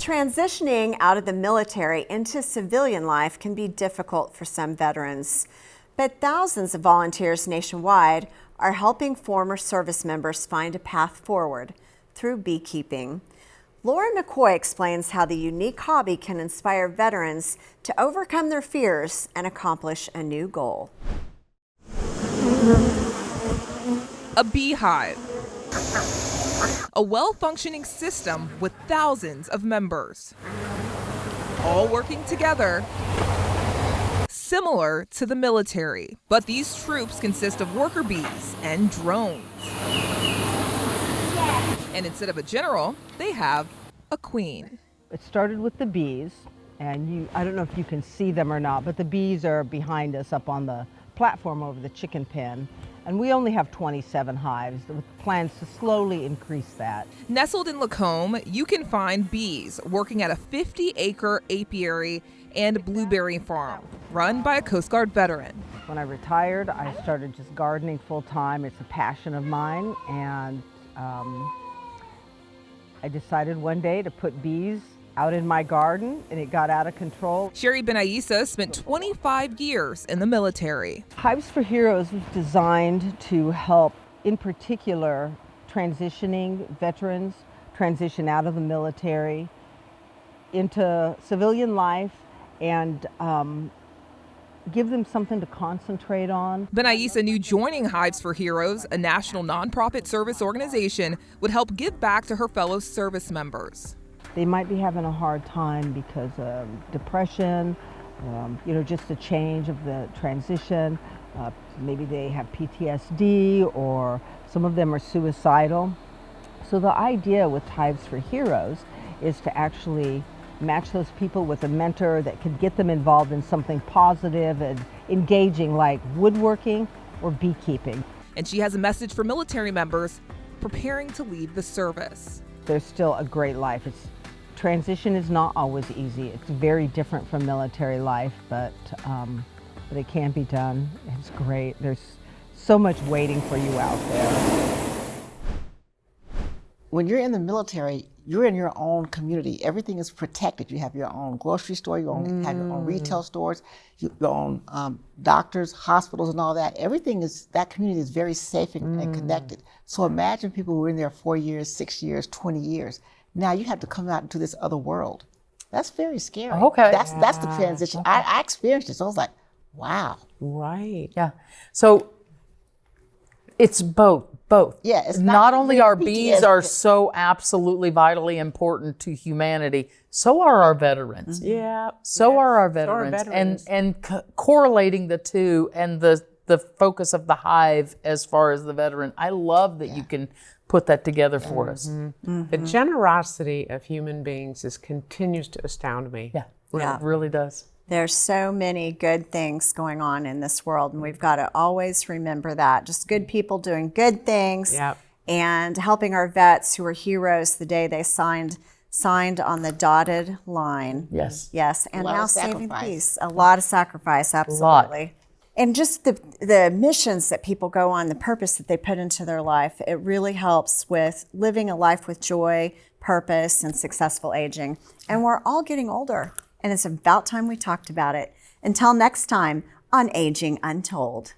transitioning out of the military into civilian life can be difficult for some veterans, but thousands of volunteers nationwide are helping former service members find a path forward through beekeeping. Laura McCoy explains how the unique hobby can inspire veterans to overcome their fears and accomplish a new goal. A beehive. A well-functioning system with thousands of members, all working together, similar to the military. But these troops consist of worker bees and drones. And instead of a general, they have a queen. It started with the bees, and I don't know if you can see them or not, but the bees are behind us up on the platform over the chicken pen. And we only have 27 hives with plans to slowly increase that. Nestled in Lacombe, you can find bees working at a 50-acre apiary and blueberry farm run by a Coast Guard veteran. When I retired, I started just gardening full time. It's a passion of mine, and I decided one day to put bees out in my garden, and it got out of control. Sherry Benaissa spent 25 years in the military. Hives for Heroes was designed to help, in particular, transitioning veterans transition out of the military into civilian life and give them something to concentrate on. Benaissa knew joining Hives for Heroes, a national nonprofit service organization, would help give back to her fellow service members. They might be having a hard time because of depression, just the change of the transition. Maybe they have PTSD, or some of them are suicidal. So the idea with Hives for Heroes is to actually match those people with a mentor that could get them involved in something positive and engaging, like woodworking or beekeeping. And she has a message for military members preparing to leave the service. There's still a great life. Transition is not always easy. It's very different from military life, but it can be done. It's great. There's so much waiting for you out there. When you're in the military, you're in your own community. Everything is protected. You have your own grocery store, you have your own retail stores, your own doctors, hospitals, and all that. That community is very safe and connected. So imagine people who were in there 4 years, 6 years, 20 years. Now you have to come out into this other world. That's very scary. Okay. That's the transition. Okay. I experienced it, so I was like, wow. Right. Yeah. So it's both. Yeah. It's not only our bees are so absolutely vitally important to humanity, so are our veterans. Mm-hmm. Yeah. So are our veterans. And correlating the two and the focus of the hive as far as the veteran. I love that you can put that together for us. Mm-hmm. The generosity of human beings continues to astound me. Yeah, it really does. There's so many good things going on in this world, and we've got to always remember that. Just good people doing good things and helping our vets who are heroes the day they signed on the dotted line. Yes. Yes, and now saving peace. A lot of sacrifice, absolutely. A lot. And just the missions that people go on, the purpose that they put into their life, it really helps with living a life with joy, purpose, and successful aging. And we're all getting older, and it's about time we talked about it. Until next time on Aging Untold.